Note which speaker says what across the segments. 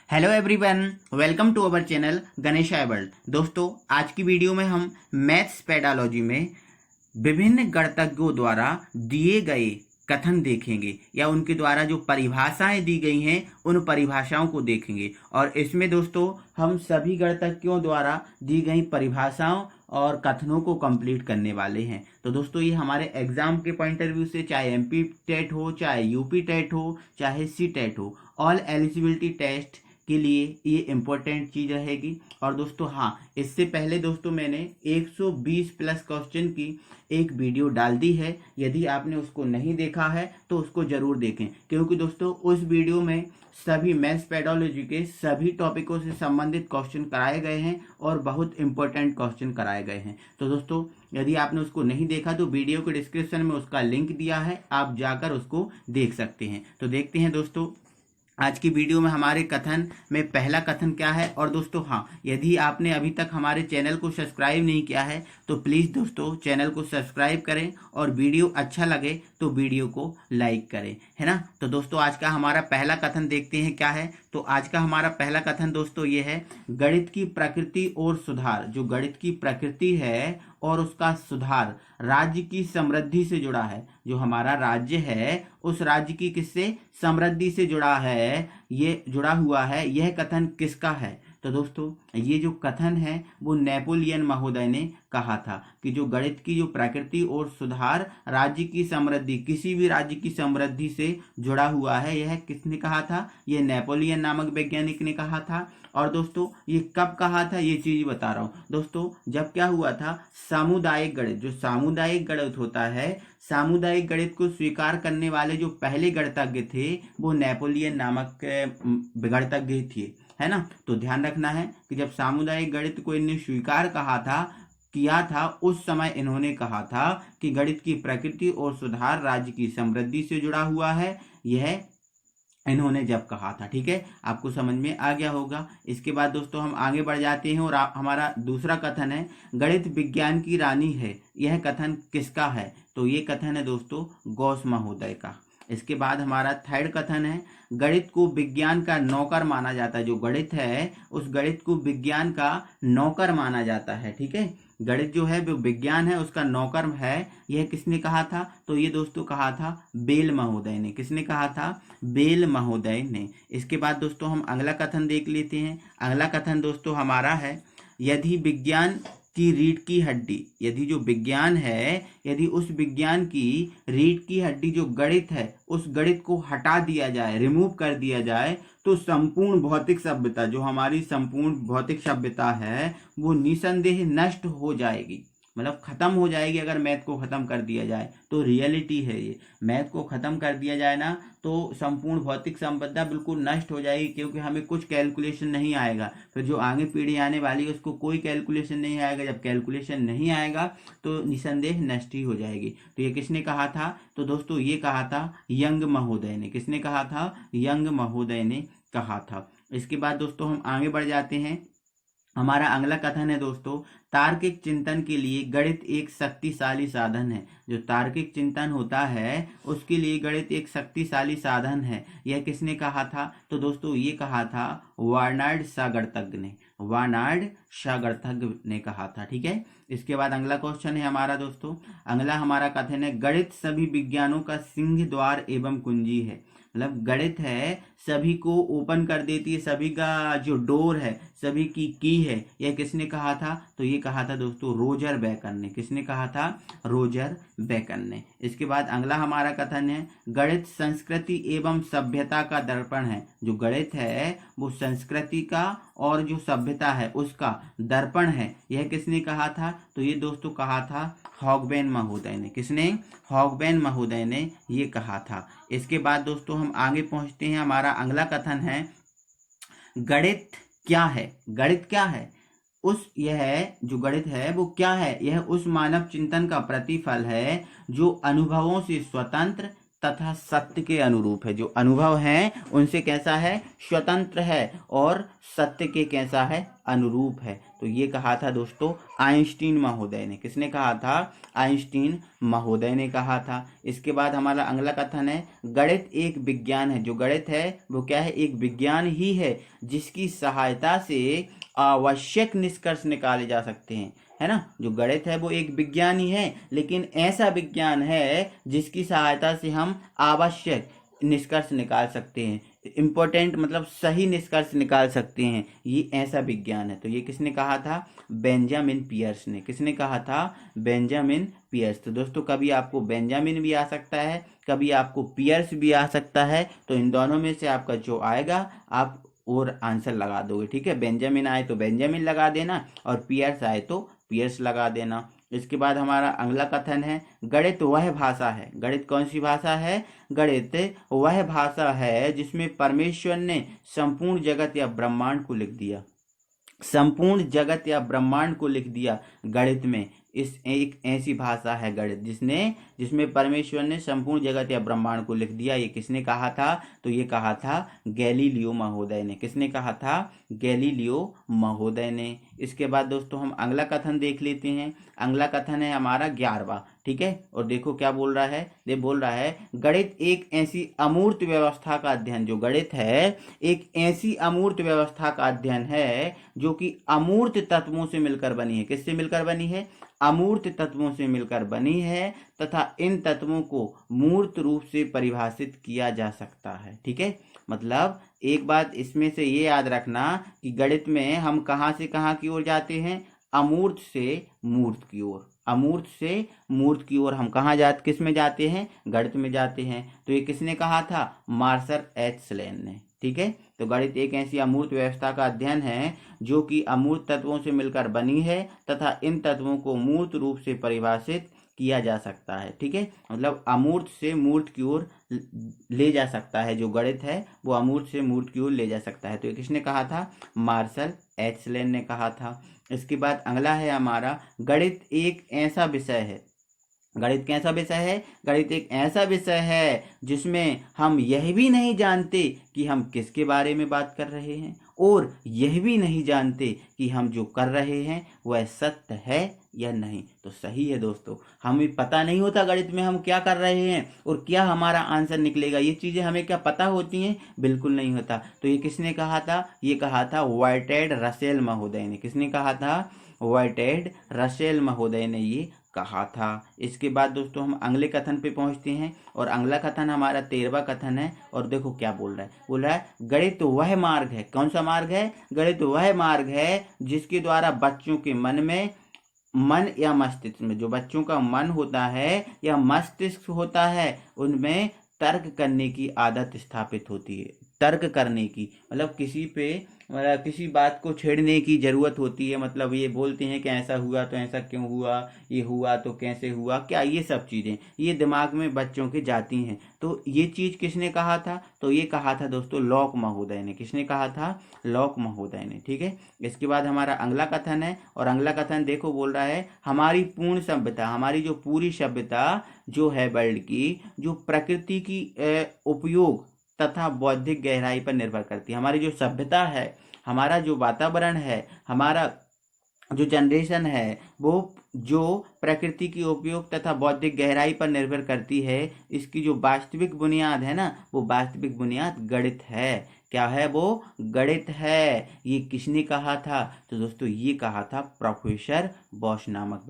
Speaker 1: Hello everyone, welcome to our channel Ganesh world. दोस्तों, आज की वीडियो में हम मैथ्स पेडालॉजी में विभिन्न गणितज्ञों द्वारा दिए गए कथन देखेंगे या उनके द्वारा जो परिभाषाएं दी गई हैं उन परिभाषाओं को देखेंगे। और इसमें दोस्तों हम सभी गणितज्ञों द्वारा दी गई परिभाषाओं और कथनों को कंप्लीट करने वाले हैं। तो दोस्तों ये हमारे एग्जाम के पॉइंट ऑफ व्यू से, चाहे एमपी टेट हो, चाहे यूपी टेट हो, चाहे सी टेट हो, ऑल एलिजिबिलिटी टेस्ट के लिए ये इम्पोर्टेंट चीज रहेगी। और दोस्तों हाँ, इससे पहले दोस्तों मैंने 120 प्लस क्वेश्चन की एक वीडियो डाल दी है। यदि आपने उसको नहीं देखा है तो उसको जरूर देखें, क्योंकि दोस्तों उस वीडियो में सभी मैथ्स पेडोलॉजी के सभी टॉपिकों से संबंधित क्वेश्चन कराए गए हैं और बहुत इंपॉर्टेंट क्वेश्चन कराए गए हैं। तो दोस्तों यदि आपने उसको नहीं देखा तो वीडियो के डिस्क्रिप्शन में उसका लिंक दिया है, आप जाकर उसको देख सकते हैं। तो देखते हैं दोस्तों आज की वीडियो में हमारे कथन में पहला कथन क्या है। और दोस्तों हाँ, यदि आपने अभी तक हमारे चैनल को सब्सक्राइब नहीं किया है तो प्लीज़ दोस्तों चैनल को सब्सक्राइब करें और वीडियो अच्छा लगे तो वीडियो को लाइक करें, है ना। तो दोस्तों आज का हमारा पहला कथन देखते हैं क्या है। तो आज का हमारा पहला कथन दोस्तों ये है, गणित की प्रकृति और सुधार। जो गणित की प्रकृति है और उसका सुधार राज्य की समृद्धि से जुड़ा है। जो हमारा राज्य है उस राज्य की किससे, समृद्धि से जुड़ा है, ये जुड़ा हुआ है। यह कथन किसका है? तो दोस्तों ये जो कथन है वो नेपोलियन महोदय ने कहा था कि जो गणित की जो प्रकृति और सुधार राज्य की समृद्धि, किसी भी राज्य की समृद्धि से जुड़ा हुआ है। यह किसने कहा था? ये नेपोलियन नामक वैज्ञानिक ने कहा था। और दोस्तों ये कब कहा था ये चीज बता रहा हूं दोस्तों। जब क्या हुआ था, सामुदायिक गणित, जो सामुदायिक गणित होता है, सामुदायिक गणित को स्वीकार करने वाले जो पहले गणितज्ञ थे वो नेपोलियन नामक गणितज्ञ थे, है ना। तो ध्यान रखना है कि जब सामुदायिक गणित को इन्हें स्वीकार किया था उस समय इन्होंने कहा था कि गणित की प्रकृति और सुधार राज्य की समृद्धि से जुड़ा हुआ है। यह इन्होंने जब कहा था, ठीक है, आपको समझ में आ गया होगा। इसके बाद दोस्तों हम आगे बढ़ जाते हैं और हमारा दूसरा कथन है, गणित विज्ञान की रानी है। यह कथन किसका है? तो ये कथन है दोस्तों गॉस महोदय का। इसके बाद हमारा थर्ड कथन है, गणित को विज्ञान का नौकर माना जाता है। जो गणित है उस गणित को विज्ञान का नौकर माना जाता है, ठीक है। गणित जो है वो विज्ञान है, उसका नौकर है। यह किसने कहा था? तो ये दोस्तों कहा था बेल महोदय ने। किसने कहा था? बेल महोदय ने। इसके बाद दोस्तों हम अगला कथन देख लेते हैं। अगला कथन दोस्तों हमारा है, यदि विज्ञान की रीढ़ की हड्डी, यदि जो विज्ञान है, यदि उस विज्ञान की रीढ़ की हड्डी जो गणित है उस गणित को हटा दिया जाए, रिमूव कर दिया जाए, तो संपूर्ण भौतिक सभ्यता, जो हमारी संपूर्ण भौतिक सभ्यता है वो निसंदेह नष्ट हो जाएगी, मतलब खत्म हो जाएगी। अगर मैथ को खत्म कर दिया जाए तो रियलिटी है ये, मैथ को खत्म कर दिया जाए ना तो संपूर्ण भौतिक संपदा बिल्कुल नष्ट हो जाएगी, क्योंकि हमें कुछ कैलकुलेशन नहीं आएगा। फिर जो आगे पीढ़ी आने वाली है उसको कोई कैलकुलेशन नहीं आएगा। जब कैलकुलेशन नहीं आएगा तो निसंदेह नष्ट ही हो जाएगी। तो ये किसने कहा था? तो दोस्तों ये कहा था यंग महोदय ने। किसने कहा था? यंग महोदय ने कहा था। इसके बाद दोस्तों हम आगे बढ़ जाते हैं। हमारा अगला कथन है दोस्तों, तार्किक चिंतन के लिए गणित एक शक्तिशाली साधन है। जो तार्किक चिंतन होता है उसके लिए गणित एक शक्तिशाली साधन है। यह किसने कहा था? तो दोस्तों ये कहा था बर्नार्ड शॉ गणितज्ञ ने। बर्नार्ड शॉ गणितज्ञ ने कहा था, ठीक है। इसके बाद अगला क्वेश्चन है हमारा दोस्तों, अगला हमारा कथन है, गणित सभी विज्ञानों का सिंह द्वार एवं कुंजी है। मतलब गणित है सभी को ओपन कर देती है, सभी का जो डोर है, सभी की है। यह किसने कहा था? तो ये कहा था दोस्तों रोजर बेकन ने। किसने कहा था? रोजर बेकन ने। इसके बाद अगला हमारा कथन है, गणित संस्कृति एवं सभ्यता का दर्पण है। जो गणित है वो संस्कृति का और जो सभ्यता है उसका दर्पण है। यह किसने कहा था? तो ये दोस्तों कहा था हॉगबेन महोदय ने। किसने? हॉगबेन महोदय ने ये कहा था। इसके बाद दोस्तों हम आगे पहुंचते हैं। हमारा अगला कथन है, गणित क्या है? गणित क्या है? यह जो गणित है वो क्या है? यह उस मानव चिंतन का प्रतिफल है जो अनुभवों से स्वतंत्र, तथा सत्य के अनुरूप है। जो अनुभव है उनसे कैसा है, स्वतंत्र है, और सत्य के कैसा है, अनुरूप है। तो ये कहा था दोस्तों आइंस्टीन महोदय ने। किसने कहा था, आइंस्टीन महोदय ने कहा था। इसके बाद हमारा अगला कथन है, गणित एक विज्ञान है। जो गणित है वो क्या है, एक विज्ञान ही है जिसकी सहायता से आवश्यक निष्कर्ष निकाले जा सकते हैं, है ना। जो गणित है वो एक विज्ञान ही है, लेकिन ऐसा विज्ञान है जिसकी सहायता से हम आवश्यक निष्कर्ष निकाल सकते हैं, इम्पोर्टेंट मतलब सही निष्कर्ष निकाल सकते हैं, ये ऐसा विज्ञान है। तो ये किसने कहा था, बेंजामिन पियर्स ने। किसने कहा था, बेंजामिन पियर्स। तो दोस्तों कभी आपको बेंजामिन भी आ सकता है, कभी आपको पियर्स भी आ सकता है, तो इन दोनों में से आपका जो आएगा आप और आंसर लगा दोगे, ठीक है। बेंजामिन आए तो बेंजामिन लगा देना, और पियर्स आए तो पियर्स लगा देना। इसके बाद हमारा अगला कथन है, गणित वह भाषा है। गणित कौन सी भाषा है, गणित वह भाषा है जिसमें परमेश्वर ने संपूर्ण जगत या ब्रह्मांड को लिख दिया। संपूर्ण जगत या ब्रह्मांड को लिख दिया गणित में। इस एक ऐसी भाषा है गणित जिसमें परमेश्वर ने संपूर्ण जगत या ब्रह्मांड को लिख दिया। ये किसने कहा था, तो ये कहा था गैलीलियो महोदय ने। किसने कहा था, गैलीलियो महोदय ने। इसके बाद दोस्तों हम अगला कथन देख लेते हैं। अगला कथन है हमारा 11वां, ठीक है। और देखो क्या बोल रहा है, ये बोल रहा है, गणित एक ऐसी अमूर्त व्यवस्था का अध्ययन। जो गणित है एक ऐसी अमूर्त व्यवस्था का अध्ययन है जो कि अमूर्त तत्वों से मिलकर बनी है। किससे मिलकर बनी है, अमूर्त तत्वों से मिलकर बनी है, तथा इन तत्वों को मूर्त रूप से परिभाषित किया जा सकता है, ठीक है। मतलब एक बात इसमें से ये याद रखना कि गणित में हम कहाँ से कहाँ की ओर जाते हैं, अमूर्त से मूर्त की ओर। अमूर्त से मूर्त की ओर हम कहाँ जाते, किस में जाते हैं, गणित में जाते हैं। तो ये किसने कहा था, मार्शल एच स्लेन ने, ठीक है। तो गणित एक ऐसी अमूर्त व्यवस्था का अध्ययन है जो कि अमूर्त तत्वों से मिलकर बनी है, तथा इन तत्वों को मूर्त रूप से परिभाषित किया जा सकता है, ठीक है। मतलब अमूर्त से मूर्त की ओर ले जा सकता है। जो गणित है वो अमूर्त से मूर्त की ओर ले जा सकता है। तो ये किसने कहा था, मार्शल एच स्लेन ने कहा था। इसके बाद अगला है हमारा, गणित एक ऐसा विषय है। गणित कैसा विषय है, गणित एक ऐसा विषय है जिसमें हम यह भी नहीं जानते कि हम किसके बारे में बात कर रहे हैं, और यह भी नहीं जानते कि हम जो कर रहे हैं वह सत्य है या नहीं। तो सही है दोस्तों, हमें पता नहीं होता गणित में हम क्या कर रहे हैं और क्या हमारा आंसर निकलेगा। ये चीजें हमें क्या पता होती हैं, बिल्कुल नहीं होता। तो ये किसने कहा था, ये कहा था व्हाइटेड रसेल महोदय ने। किसने कहा था, व्हाइटेड रसेल महोदय ने ये कहा था। इसके बाद दोस्तों हम अगले कथन पे पहुंचते हैं, और अगला कथन हमारा 13वां कथन है। और देखो क्या बोल रहा है, बोल रहा है, गणित वह मार्ग है। कौन सा मार्ग है, गणित वह मार्ग है जिसके द्वारा बच्चों के मन या मस्तिष्क में, जो बच्चों का मन होता है या मस्तिष्क होता है, उनमें तर्क करने की आदत स्थापित होती है। तर्क करने की मतलब किसी बात को छेड़ने की जरूरत होती है। मतलब ये बोलते हैं कि ऐसा हुआ तो ऐसा क्यों हुआ, ये हुआ तो कैसे हुआ, क्या, ये सब चीजें ये दिमाग में बच्चों के जाती हैं। तो ये चीज किसने कहा था, तो ये कहा था दोस्तों लॉक महोदय ने। किसने कहा था, लॉक महोदय ने, ठीक है। इसके बाद हमारा अगला कथन है, और अगला कथन देखो बोल रहा है, हमारी पूर्ण सभ्यता, हमारी जो पूरी सभ्यता जो है वर्ल्ड की, जो प्रकृति की उपयोग तथा बौद्धिक गहराई पर निर्भर करती है। हमारी जो सभ्यता है, हमारा जो वातावरण है, हमारा जो जनरेशन है, वो जो प्रकृति की उपयोग तथा बौद्धिक गहराई पर निर्भर करती है। इसकी जो वास्तविक बुनियाद है ना, वो वास्तविक बुनियाद गणित है। क्या है वो, गणित है। ये किसने कहा था, तो दोस्तों ये कहा था प्रोफेसर बॉश नामक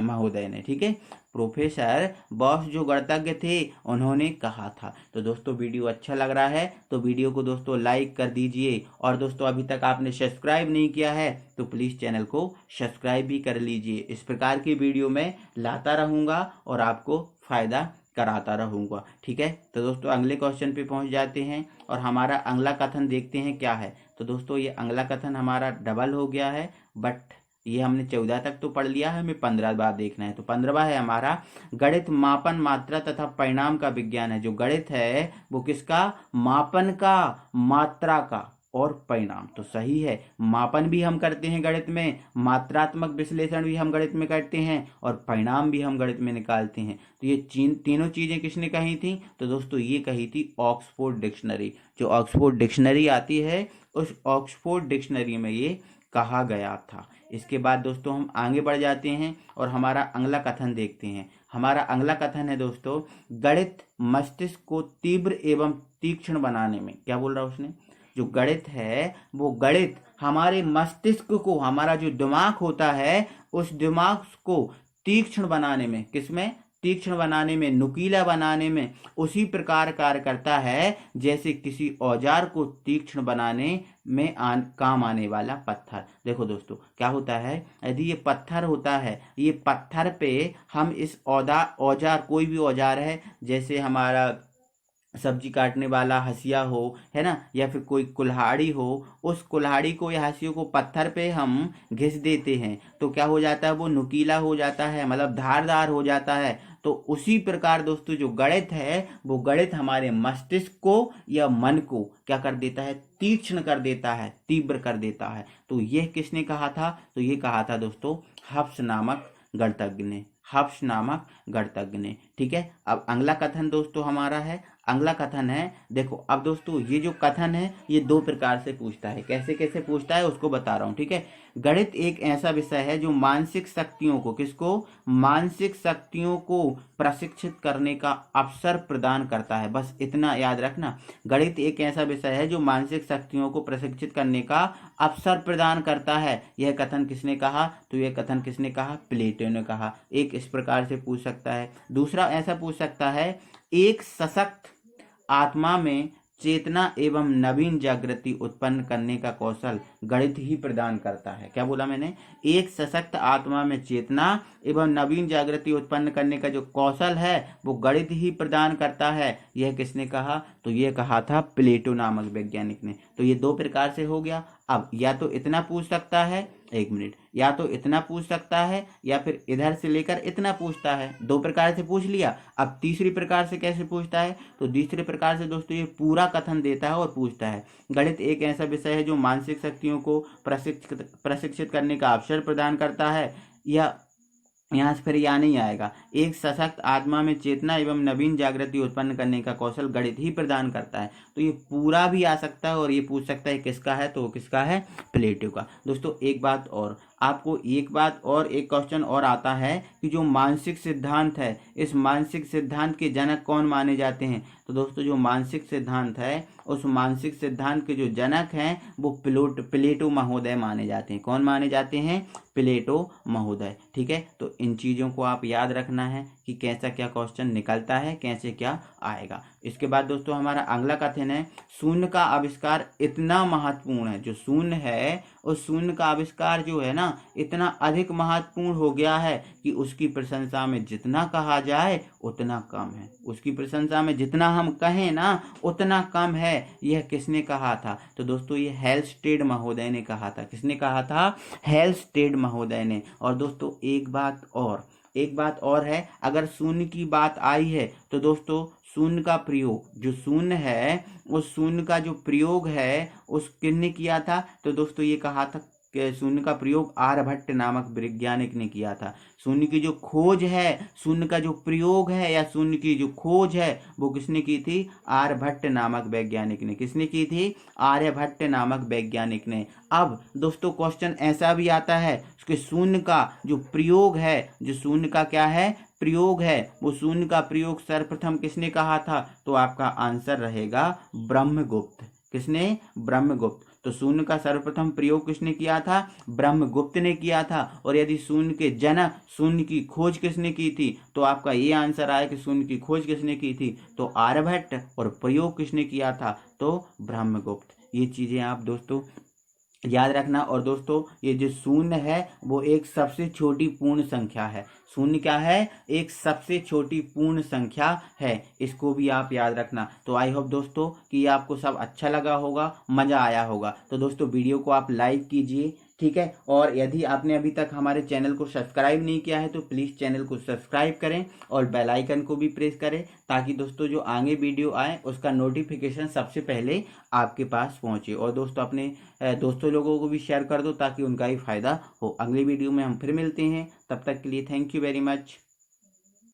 Speaker 1: महोदय ने, ठीक है। प्रोफेसर बॉश जो गणितज्ञ थे उन्होंने कहा था। तो दोस्तों वीडियो अच्छा लग रहा है तो वीडियो को दोस्तों लाइक कर दीजिए, और दोस्तों अभी तक आपने सब्सक्राइब नहीं किया है तो प्लीज़ चैनल को सब्सक्राइब भी कर लीजिए। इस प्रकार की वीडियो मैं लाता रहूँगा और आपको फ़ायदा कराता रहूँगा, ठीक है। तो दोस्तों अगले क्वेश्चन पे पहुँच जाते हैं, और हमारा अगला कथन देखते हैं क्या है। तो दोस्तों ये अगला कथन हमारा डबल हो गया है, बट ये हमने 14 तक तो पढ़ लिया है, हमें 15 बार देखना है। तो 15वां है हमारा, गणित मापन, मात्रा तथा परिणाम का विज्ञान है। जो गणित है वो किसका, मापन का, मात्रा का, और परिणाम। तो सही है, मापन भी हम करते हैं गणित में, मात्रात्मक विश्लेषण भी हम गणित में करते हैं और परिणाम भी हम गणित में निकालते हैं। तो ये तीनों चीजें किसने कही थी? तो दोस्तों ये कही थी ऑक्सफोर्ड डिक्शनरी। जो ऑक्सफोर्ड डिक्शनरी आती है उस ऑक्सफोर्ड डिक्शनरी में ये कहा गया था। इसके बाद दोस्तों हम आगे बढ़ जाते हैं और हमारा अगला कथन देखते हैं। हमारा अगला कथन है दोस्तों, गणित मस्तिष्क को तीव्र एवं तीक्ष्ण बनाने में। क्या बोल रहा है उसने? जो गणित है वो गणित हमारे मस्तिष्क को, हमारा जो दिमाग होता है उस दिमाग को तीक्ष्ण बनाने में, किसमें? तीक्ष्ण बनाने में, नुकीला बनाने में उसी प्रकार कार्य करता है जैसे किसी औजार को तीक्ष्ण बनाने में काम आने वाला पत्थर। देखो दोस्तों क्या होता है, यदि ये पत्थर होता है, ये पत्थर पे हम इस औजार, कोई भी औजार है, जैसे हमारा सब्जी काटने वाला हंसिया हो, है ना, या फिर कोई कुल्हाड़ी हो, उस कुल्हाड़ी को या हंसियों को पत्थर पे हम घिस देते हैं तो क्या हो जाता है? वो नुकीला हो जाता है, मतलब धारदार हो जाता है। तो उसी प्रकार दोस्तों जो गणित है वो गणित हमारे मस्तिष्क को या मन को क्या कर देता है? तीक्ष्ण कर देता है, तीव्र कर देता है। तो यह किसने कहा था? तो ये कहा था दोस्तों हब्स नामक गणितज्ञ ने, हब्स नामक गणितज्ञ ने। ठीक है, अब अगला कथन दोस्तों हमारा है, अगला कथन है, देखो अब दोस्तों ये जो कथन है ये दो प्रकार से पूछता है। कैसे कैसे पूछता है उसको बता रहा हूं। ठीक है, गणित एक ऐसा विषय है जो मानसिक शक्तियों को, किसको? मानसिक शक्तियों को प्रशिक्षित करने का अवसर प्रदान करता है। बस इतना याद रखना, गणित एक ऐसा विषय है जो मानसिक शक्तियों को प्रशिक्षित करने का अवसर प्रदान करता है। यह कथन किसने कहा? तो यह कथन किसने कहा? प्लेटो ने कहा। एक इस प्रकार से पूछ सकता है। दूसरा ऐसा पूछ सकता है, एक सशक्त आत्मा में चेतना एवं नवीन जागृति उत्पन्न करने का कौशल गणित ही प्रदान करता है। क्या बोला मैंने? एक सशक्त आत्मा में चेतना एवं नवीन जागृति उत्पन्न करने का जो कौशल है वो गणित ही प्रदान करता है। यह किसने कहा? तो यह कहा था प्लेटो नामक वैज्ञानिक ने। तो ये दो प्रकार से हो गया। अब या तो इतना पूछ सकता है, एक मिनट, या तो इतना पूछ सकता है या फिर इधर से लेकर इतना पूछता है। दो प्रकार से पूछ लिया। अब तीसरी प्रकार से कैसे पूछता है? तो तीसरे प्रकार से दोस्तों ये पूरा कथन देता है और पूछता है, गणित एक ऐसा विषय है जो मानसिक शक्तियों को प्रशिक्षित करने का अवसर प्रदान करता है। या यहाँ से फिर या नहीं आएगा, एक सशक्त आत्मा में चेतना एवं नवीन जागृति उत्पन्न करने का कौशल गणित ही प्रदान करता है। तो ये पूरा भी आ सकता है और ये पूछ सकता है किसका है? तो किसका है? प्लेटो का। दोस्तों एक बात और, आपको एक बात और, एक क्वेश्चन और आता है कि जो मानसिक सिद्धांत है, इस मानसिक सिद्धांत के जनक कौन माने जाते हैं? तो दोस्तों जो मानसिक सिद्धांत है उस मानसिक सिद्धांत के जो जनक हैं वो प्लेटो महोदय माने जाते हैं। कौन माने जाते हैं? प्लेटो महोदय। ठीक है, तो इन चीजों को आप याद रखना है कि कैसा क्या क्वेश्चन निकलता है, कैसे क्या आएगा। इसके बाद दोस्तों हमारा अगला कथन है, शून्य का आविष्कार इतना महत्वपूर्ण है। जो शून्य है उस शून्य का आविष्कार जो है ना इतना अधिक महत्वपूर्ण हो गया है कि उसकी प्रशंसा में जितना कहा जाए उतना कम है। उसकी प्रशंसा में जितना हम कहें ना उतना कम है। यह किसने कहा था? तो दोस्तों ये हेल्स्टेड महोदय ने कहा था। किसने कहा था? हेल्स्टेड महोदय ने। और दोस्तों एक बात और है, अगर शून्य की बात आई है तो दोस्तों शून्य का प्रयोग, जो शून्य है उस शून्य का जो प्रयोग है उस किसने किया था? तो दोस्तों ये कहा था कि शून्य का प्रयोग आर्यभट्ट नामक वैज्ञानिक ने किया था। शून्य की जो खोज है, शून्य का जो प्रयोग है या शून्य की जो खोज है वो किसने की थी? आर्यभट्ट नामक वैज्ञानिक ने। किसने की थी? आर्यभट्ट नामक वैज्ञानिक ने। अब दोस्तों क्वेश्चन ऐसा भी आता है कि शून्य का जो प्रयोग है, जो शून्य का क्या है? प्रयोग है, वो शून्य का प्रयोग सर्वप्रथम किसने कहा था? तो आपका आंसर रहेगा ब्रह्मगुप्त। किसने? ब्रह्मगुप्त। तो शून्य का सर्वप्रथम प्रयोग किसने किया था? ब्रह्मगुप्त ने किया था। और यदि शून्य के जनक, शून्य की खोज किसने की थी? तो आपका ये आंसर आया कि शून्य की खोज किसने की थी? तो आर्यभट्ट। और प्रयोग किसने किया था? तो ब्रह्मगुप्त। ये चीजें आप दोस्तों याद रखना। और दोस्तों ये जो शून्य है वो एक सबसे छोटी पूर्ण संख्या है। शून्य क्या है? एक सबसे छोटी पूर्ण संख्या है। इसको भी आप याद रखना। तो आई होप दोस्तों कि ये आपको सब अच्छा लगा होगा, मजा आया होगा। तो दोस्तों वीडियो को आप लाइक कीजिए, ठीक है। और यदि आपने अभी तक हमारे चैनल को सब्सक्राइब नहीं किया है तो प्लीज़ चैनल को सब्सक्राइब करें और बेल आइकन को भी प्रेस करें, ताकि दोस्तों जो आगे वीडियो आए उसका नोटिफिकेशन सबसे पहले आपके पास पहुंचे। और दोस्तों अपने दोस्तों लोगों को भी शेयर कर दो ताकि उनका ही फायदा हो। अगली वीडियो में हम फिर मिलते हैं, तब तक के लिए थैंक यू वेरी मच।